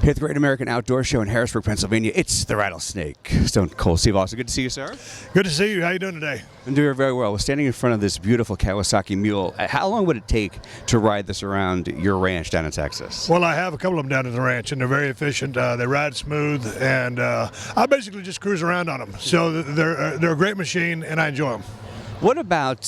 Here at the Great American Outdoor Show in Harrisburg, Pennsylvania, it's the Rattlesnake. Stone Cold Steve Austin. Good to see you, sir. Good to see you. How you doing today? I'm doing very well. We're standing in front of this beautiful Kawasaki mule. How long would it take to ride this around your ranch down in Texas? Well, I have a couple of them down at the ranch, and they're very efficient. They ride smooth, and I basically just cruise around on them. So they're a great machine, and I enjoy them. What about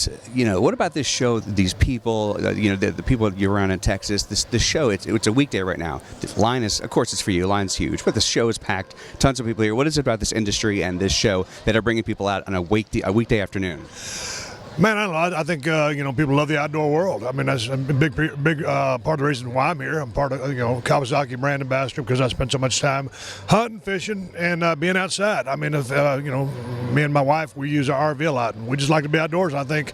this show? These people, the people you're around in Texas. This show. It's a weekday right now. The line is, of course, it's for you. Line's huge, but the show is packed. Tons of people here. What is it about this industry and this show that are bringing people out on a weekday afternoon? Man, I don't know. I think people love the outdoor world. I mean, that's a big part of the reason why I'm here. I'm part of Kawasaki brand ambassador because I spend so much time hunting, fishing, and being outside. I mean, if me and my wife, we use our RV a lot, and we just like to be outdoors. I think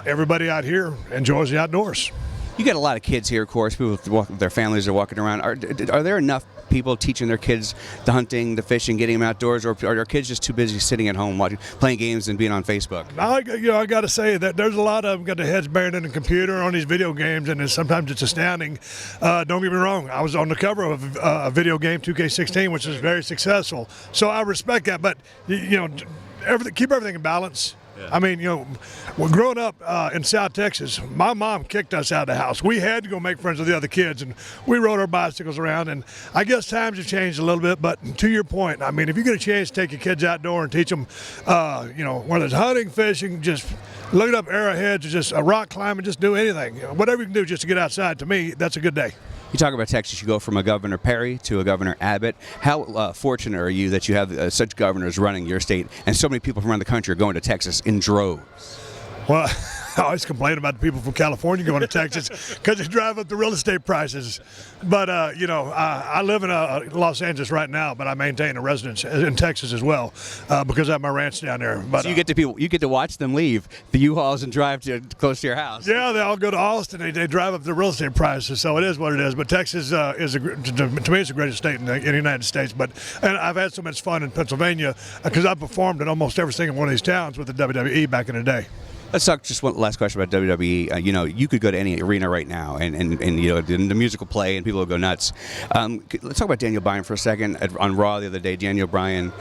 everybody out here enjoys the outdoors. You get a lot of kids here, of course. People with their families are walking around. Are there enough people teaching their kids the hunting, the fishing, getting them outdoors, or are kids just too busy sitting at home playing games and being on Facebook? I got to say that there's a lot of them got their heads buried in the computer on these video games, and sometimes it's astounding. Don't get me wrong. I was on the cover of a video game, 2K16, which is very successful. So I respect that, but keep everything in balance. Yeah. I mean, growing up in South Texas, my mom kicked us out of the house. We had to go make friends with the other kids, and we rode our bicycles around. And I guess times have changed a little bit, but to your point, I mean, if you get a chance to take your kids outdoor and teach them, whether it's hunting, fishing, just looking up arrowheads, or just rock climbing, just do anything. Whatever you can do just to get outside, to me, that's a good day. You talk about Texas, you go from a Governor Perry to a Governor Abbott. How fortunate are you that you have such governors running your state and so many people from around the country are going to Texas in droves? Well, I always complain about the people from California going to Texas because they drive up the real estate prices. But, I live in Los Angeles right now, but I maintain a residence in Texas as well because I have my ranch down there. But, so you get to watch them leave the U-Hauls and drive close to your house. Yeah, they all go to Austin. They drive up the real estate prices, so it is what it is. But Texas to me, it's the greatest state in the United States. And I've had so much fun in Pennsylvania because I performed in almost every single one of these towns with the WWE back in the day. Let's talk just one last question about WWE. You could go to any arena right now and the musical play and people will go nuts. Let's talk about Daniel Bryan for a second. On Raw the other day, Daniel Bryan,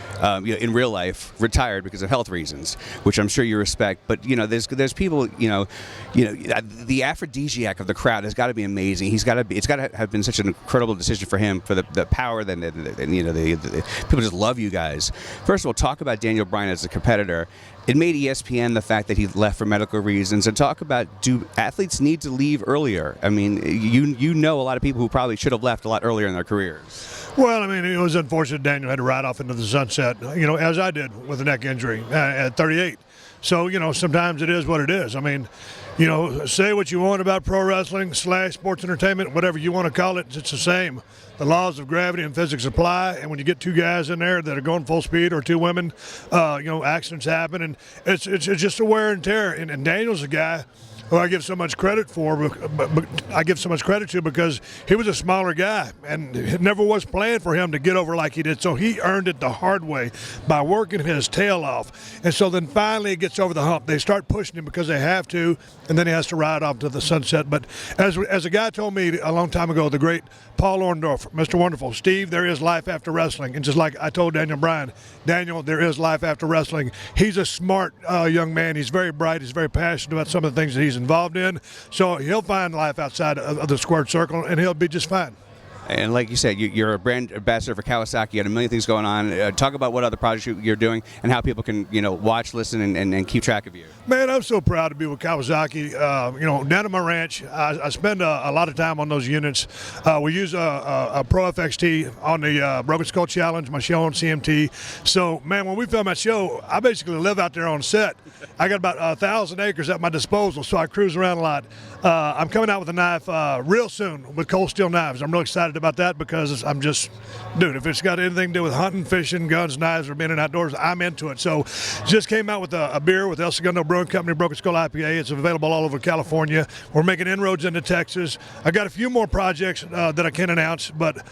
in real life, retired because of health reasons, which I'm sure you respect. But there's people, the aphrodisiac of the crowd has got to be amazing. It's got to have been such an incredible decision for him, for the power, and the people just love you guys. First of all, talk about Daniel Bryan as a competitor. It made ESPN the fact that he left for medical reasons, and talk about, do athletes need to leave earlier? I mean, you know a lot of people who probably should have left a lot earlier in their careers. Well, I mean, it was unfortunate Daniel had to ride off into the sunset, as I did with a neck injury at 38. So, sometimes it is what it is. I mean, say what you want about pro wrestling / sports entertainment, whatever you want to call it, it's the same. The laws of gravity and physics apply, and when you get two guys in there that are going full speed, or two women, accidents happen, and it's just a wear and tear. And Daniel's a guy who I give so much credit for, but I give so much credit to because he was a smaller guy, and it never was planned for him to get over like he did. So he earned it the hard way by working his tail off. And so then finally he gets over the hump. They start pushing him because they have to, and then he has to ride off to the sunset. But as a guy told me a long time ago, the great Paul Orndorff, Mr. Wonderful, Steve, there is life after wrestling. And just like I told Daniel Bryan, Daniel, there is life after wrestling. He's a smart young man. He's very bright. He's very passionate about some of the things that he's involved in. So he'll find life outside of the squared circle, and he'll be just fine. And like you said, you're a brand ambassador for Kawasaki. You had a million things going on. Talk about what other projects you're doing and how people can, watch, listen, and keep track of you. Man, I'm so proud to be with Kawasaki. Down at my ranch, I spend a lot of time on those units. We use a Pro FXT on the Broken Skull Challenge, my show on CMT. So, man, when we film that show, I basically live out there on set. I got about 1,000 acres at my disposal, so I cruise around a lot. I'm coming out with a knife real soon with cold steel knives. I'm really excited about that because I'm just, if it's got anything to do with hunting, fishing, guns, knives, or being in outdoors, I'm into it. So just came out with a beer with El Segundo Brewing Company, Broken Skull IPA. It's available all over California. We're making inroads into Texas. I got a few more projects that I can't announce, but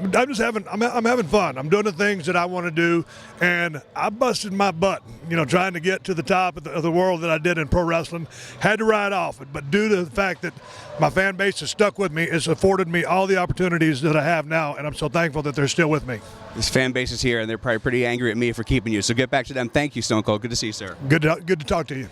I'm just I'm having fun. I'm doing the things that I want to do, and I busted my butt, trying to get to the top of the world that I did in pro wrestling. Had to ride off it, but due to the fact that my fan base has stuck with me, it's afforded me all the opportunities that I have now, and I'm so thankful that they're still with me. This fan base is here, and they're probably pretty angry at me for keeping you. So get back to them. Thank you, Stone Cold. Good to see you, sir. Good to talk to you.